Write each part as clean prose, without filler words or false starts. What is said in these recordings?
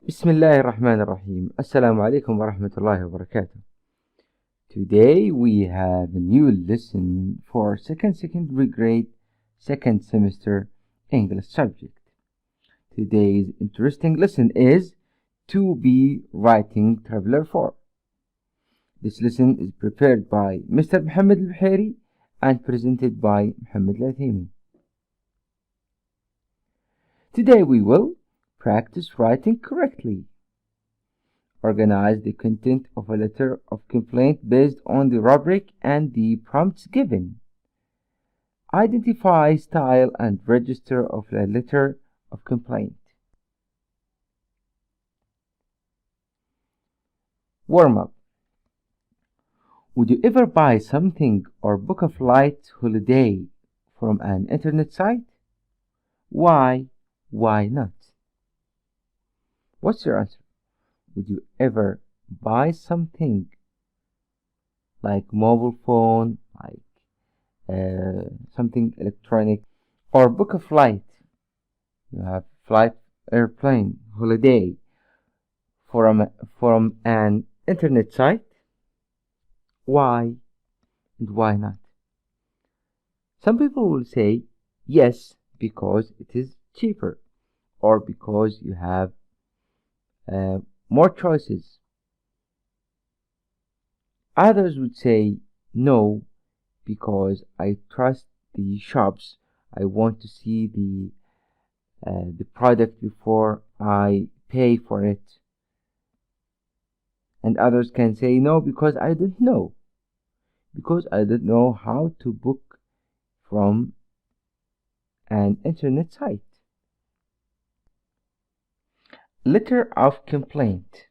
بسم الله الرحمن الرحيم. السلام عليكم ورحمة الله وبركاته. Today we have a new lesson for secondary grade, second semester English subject. Today's interesting lesson is To Be Writing Traveler 4. This lesson is prepared by Mr. Mohammed Al-Buhairi and presented by Mohammed Al-Athimi. Today we will practice writing correctly. Organize the content of a letter of complaint based on the rubric and the prompts given. Identify style and register of a letter of complaint. Warm-up. Would you ever buy something or book a flight holiday from an internet site? Why? Why not? What's your answer? Would you ever buy something like mobile phone, like something electronic, or book a flight? You have flight, airplane, holiday from an internet site? Why and why not? Some people will say yes, because it is cheaper, or because you have more choices. Others would say no, because I trust the shops. I want to see the product before I pay for it. And others can say no, because I don't know. Because I don't know how to book from an internet site. Letter of complaint.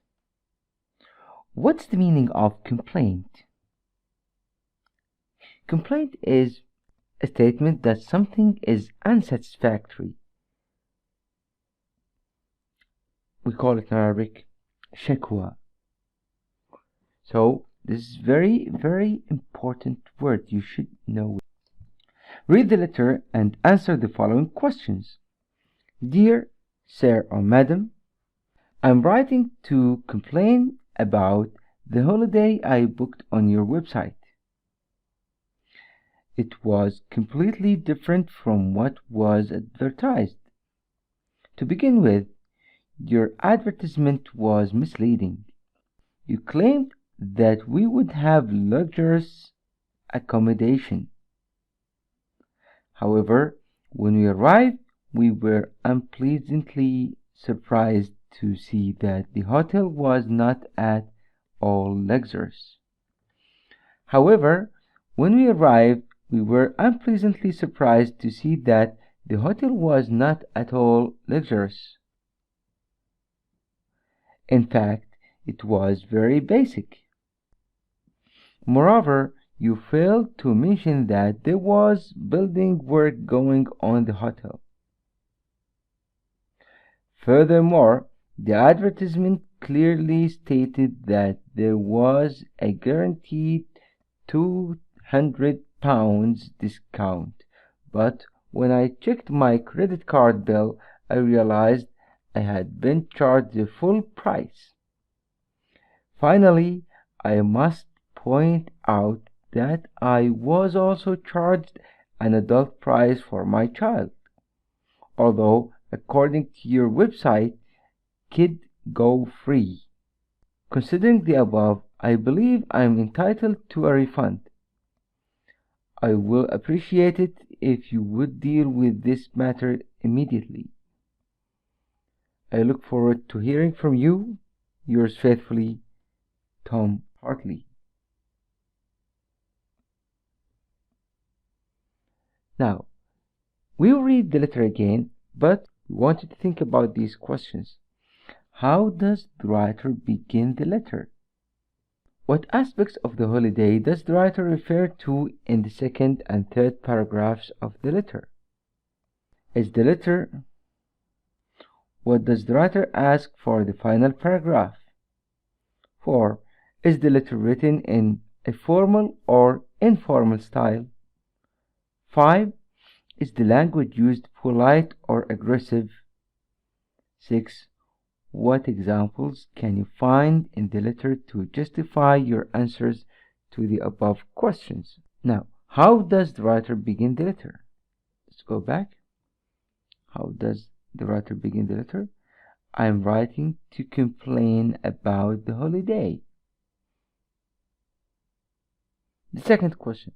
What's the meaning of complaint? Complaint is a statement that something is unsatisfactory. We call it in Arabic shakwa. So this is very, very important word. You should know it. Read the letter and answer the following questions. Dear Sir or Madam, I'm writing to complain about the holiday I booked on your website. It was completely different from what was advertised. To begin with, your advertisement was misleading. You claimed that we would have luxurious accommodation. However, when we arrived, we were unpleasantly surprised to see that the hotel was not at all luxurious. However, when we arrived, we were unpleasantly surprised to see that the hotel was not at all luxurious. In fact, it was very basic. Moreover, you failed to mention that there was building work going on in the hotel. Furthermore, the advertisement clearly stated that there was a guaranteed £200 discount, but when I checked my credit card bill, I realized I had been charged the full price. Finally, I must point out that I was also charged an adult price for my child, although according to your website, Kid Go Free. Considering the above, I believe I am entitled to a refund. I will appreciate it if you would deal with this matter immediately. I look forward to hearing from you. Yours faithfully, Tom Hartley. Now, we'll read the letter again, but we want you to think about these questions. How does the writer begin the letter? What aspects of the holiday does the writer refer to in the second and third paragraphs of the letter? What does the writer ask for the final paragraph? 4. Is the letter written in a formal or informal style? 5. Is the language used polite or aggressive? 6. What examples can you find in the letter to justify your answers to the above questions? Now, how does the writer begin the letter? Let's go back. How does the writer begin the letter? I'm writing to complain about the holiday. The second question,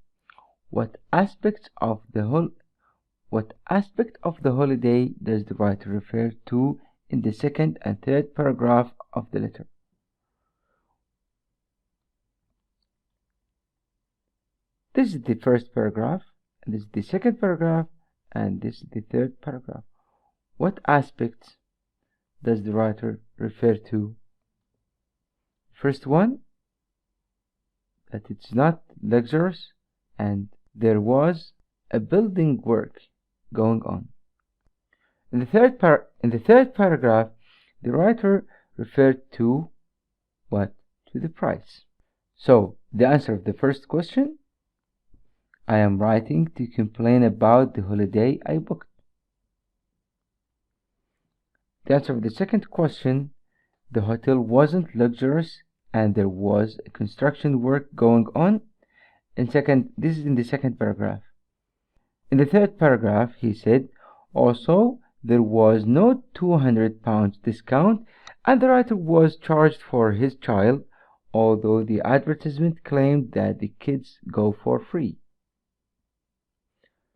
what aspect of the holiday does the writer refer to in the second and third paragraph of the letter? This is the first paragraph, and this is the second paragraph, and this is the third paragraph. What aspects does the writer refer to? First one, that it's not luxurious and there was a building work going on. In the third paragraph, the writer referred to what? To the price. So the answer of the first question, I am writing to complain about the holiday I booked. The answer of the second question, the hotel wasn't luxurious and there was a construction work going on. This is in the second paragraph. In the third paragraph, he said, also, there was no £200 discount and the writer was charged for his child, although the advertisement claimed that the kids go for free.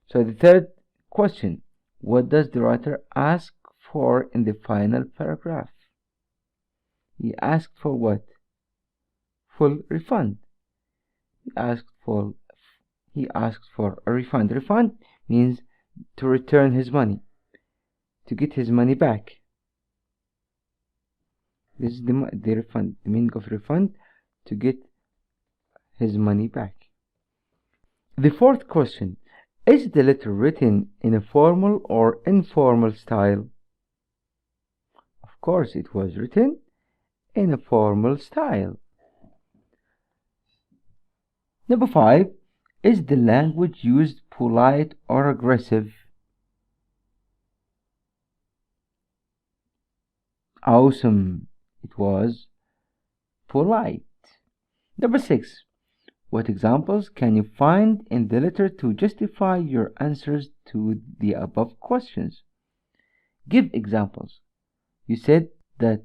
So the third question, what does the writer ask for in the final paragraph? He asked for what? Full refund. He asked for a refund. Refund means to return his money, to get his money back. This is the refund, the meaning of refund, to get his money back. The fourth question, is the letter written in a formal or informal style? Of course, it was written in a formal style. Number 5, is the language used polite or aggressive? Awesome, it was polite. Number 6, what examples can you find in the letter to justify your answers to the above questions? Give examples. You said that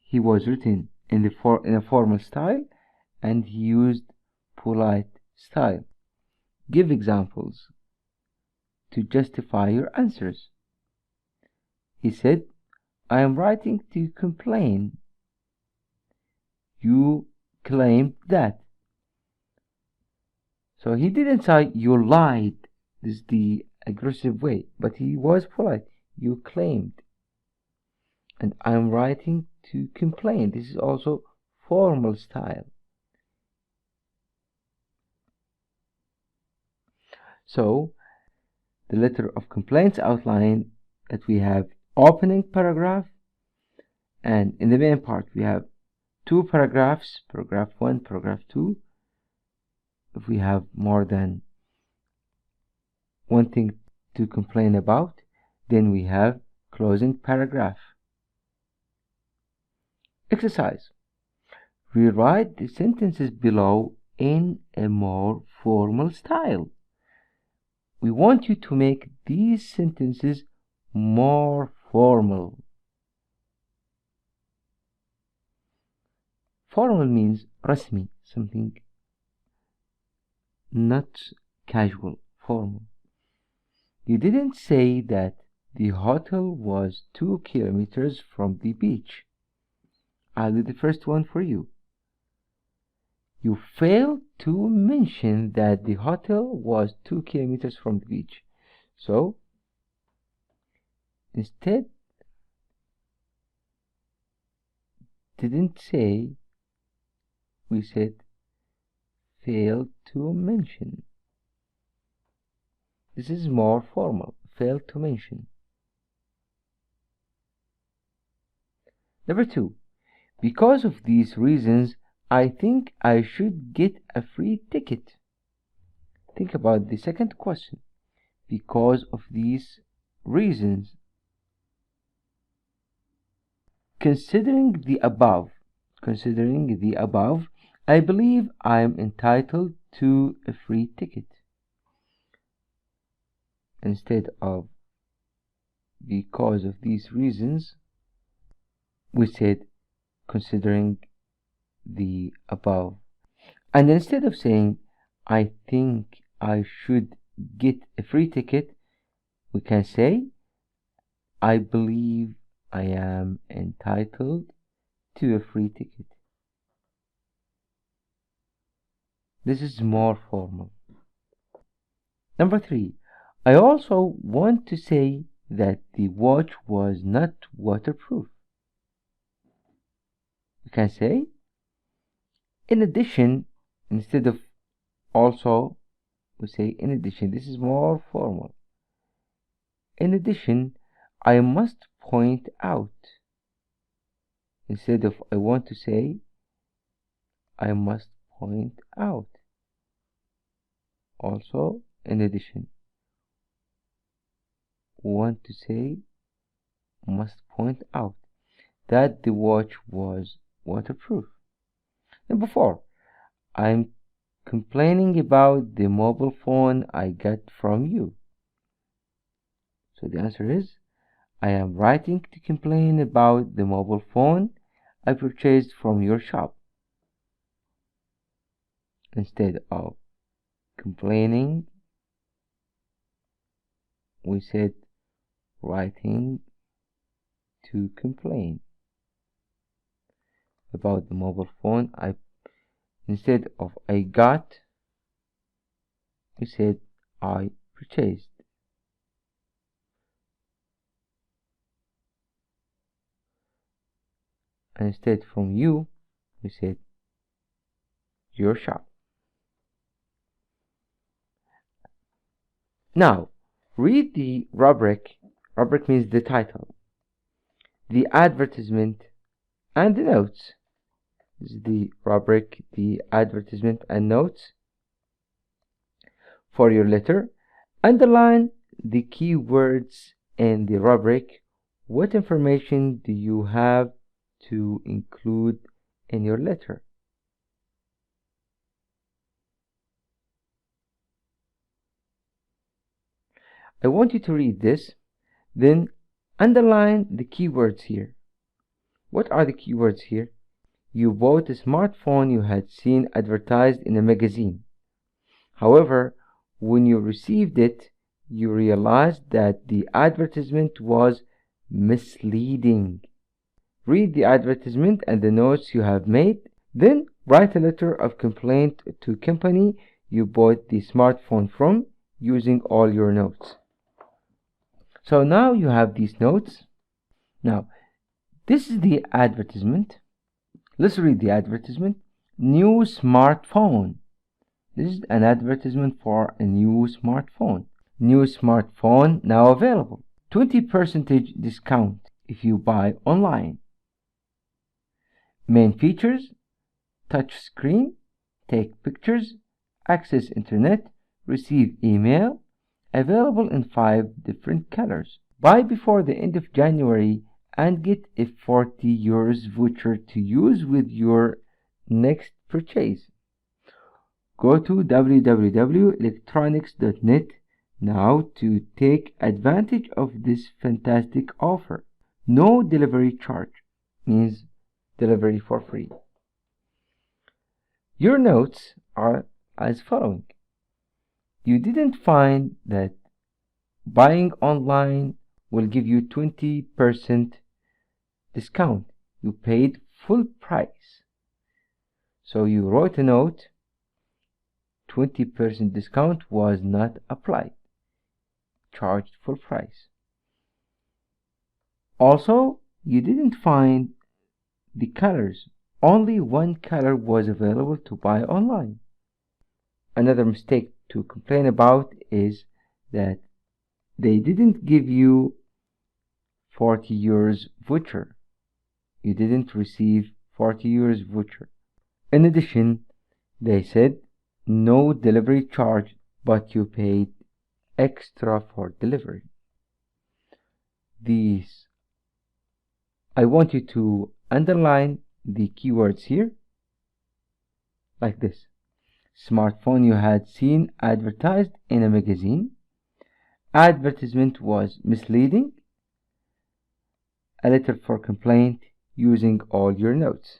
he was written in a formal style and he used polite style. Give examples to justify your answers. He said, I am writing to complain. You claimed that. So he didn't say you lied. This is the aggressive way, but he was polite. You claimed. And I am writing to complain. This is also formal style. So the letter of complaints outline that we have opening paragraph, and in the main part we have two paragraphs, paragraph 1, paragraph 2. If we have more than one thing to complain about, then we have closing paragraph. Exercise. Rewrite the sentences below in a more formal style. We want you to make these sentences more formal. Formal means rasmi, something not casual, formal. You didn't say that the hotel was 2 kilometers from the beach. I'll do the first one for you. You failed to mention that the hotel was 2 kilometers from the beach. So, instead, didn't say, we said failed to mention. This is more formal, failed to mention. Number 2, because of these reasons, I think I should get a free ticket. Think about the second question. Because of these reasons. considering the above, I believe I am entitled to a free ticket. Instead of because of these reasons, we said considering the above. And instead of saying I think I should get a free ticket, we can say I believe I am entitled to a free ticket. This is more formal. Number 3, I also want to say that the watch was not waterproof. We can say, in addition, instead of also, we say in addition. This is more formal. In addition, I must point out. Instead of I want to say, I must point out. Also, in addition, want to say, must point out that the watch was waterproof. Number 4, I'm complaining about the mobile phone I got from you. So the answer is, I am writing to complain about the mobile phone I purchased from your shop. Instead of complaining, we said writing to complain about the mobile phone instead of I got, we said I purchased. And instead from you, we said your shop. Now, read the rubric. Rubric means the title, the advertisement, and the notes. This is the rubric, the advertisement, and notes for your letter. Underline the keywords in the rubric. What information do you have to include in your letter? I want you to read this, then underline the keywords here. What are the keywords here? You bought a smartphone you had seen advertised in a magazine. However, when you received it, you realized that the advertisement was misleading. Read the advertisement and the notes you have made, then write a letter of complaint to company you bought the smartphone from using all your notes. So now you have these notes. Now, this is the advertisement. Let's read the advertisement. New smartphone. This is an advertisement for a new smartphone. New smartphone now available. 20% discount if you buy online. Main features: touch screen, take pictures, access internet, receive email, available in 5 different colors. Buy before the end of January and get a 40 euros voucher to use with your next purchase. Go to www.electronics.net now to take advantage of this fantastic offer. No delivery charge, means delivery for free. Your notes are as following. You didn't find that buying online will give you 20% discount. You paid full price. So you wrote a note, 20% discount was not applied. Charged full price. Also, you didn't find the colors. Only one color was available to buy online. Another mistake to complain about is that they didn't give you 40 euros voucher. You didn't receive 40 euros voucher. In addition, they said no delivery charge, but you paid extra for delivery. These I want you to underline the keywords here, like this. Smartphone you had seen advertised in a magazine. Advertisement was misleading. A letter for complaint, using all your notes.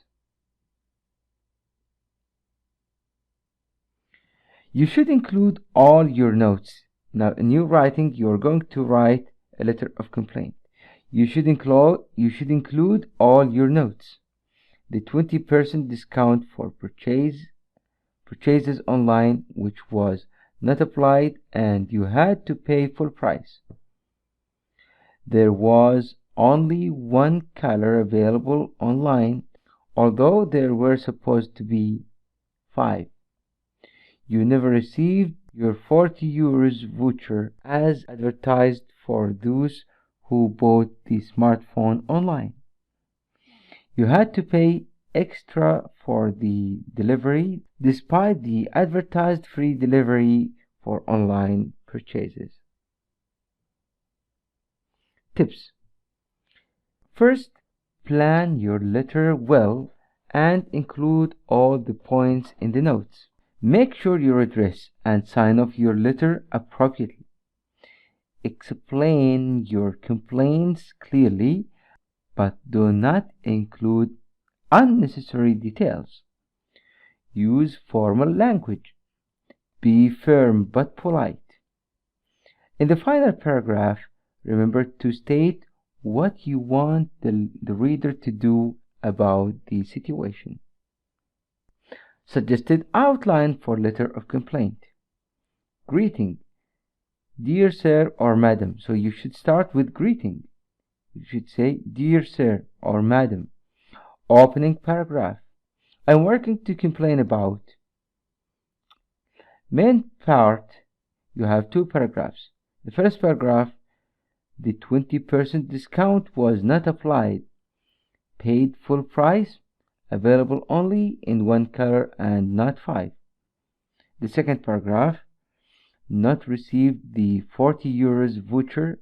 You should include all your notes. Now, in your writing, you're going to write a letter of complaint. You should include all your notes. The 20% discount for purchases online, which was not applied, and you had to pay full price. There was only one color available online, although there were supposed to be 5. You never received your 40 euros voucher as advertised for those who bought the smartphone online. You had to pay extra for the delivery despite the advertised free delivery for online purchases. Tips. First, plan your letter well and include all the points in the notes. Make sure you address and sign off your letter appropriately. Explain your complaints clearly, but do not include unnecessary details. Use formal language. Be firm but polite. In the final paragraph, remember to state what you want the reader to do about the situation. Suggested outline for letter of complaint. Greeting. Dear sir or madam. So you should start with greeting. You should say, dear sir or madam. Opening paragraph. I'm working to complain about. Main part, you have 2 paragraphs. The first paragraph, the 20% discount was not applied. Paid full price, available only in 1 color and not 5. The second paragraph, not received the 40 euros voucher,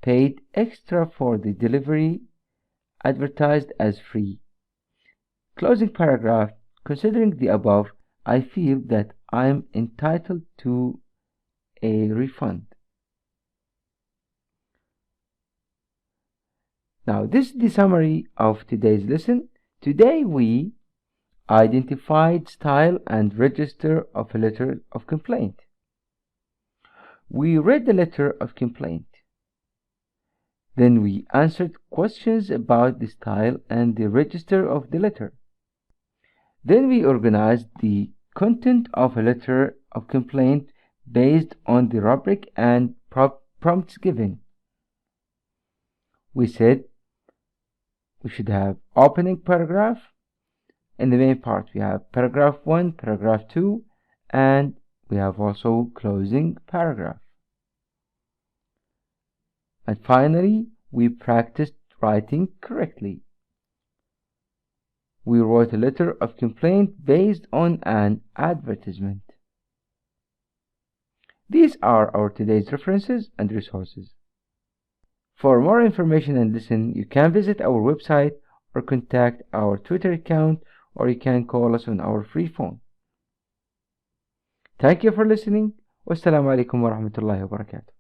paid extra for the delivery, advertised as free. Closing paragraph, considering the above, I feel that I'm entitled to a refund. Now, this is the summary of today's lesson. Today we identified style and register of a letter of complaint. We read the letter of complaint. Then we answered questions about the style and the register of the letter. Then we organized the content of a letter of complaint based on the rubric and prompts given. We said we should have opening paragraph. In the main part, we have paragraph 1, paragraph 2, and we have also closing paragraph. And finally, we practiced writing correctly. We wrote a letter of complaint based on an advertisement. These are our today's references and resources. For more information and listen, you can visit our website or contact our Twitter account, or you can call us on our free phone. Thank you for listening. Wassalamu alaikum wa rahmatullahi wa barakatuh.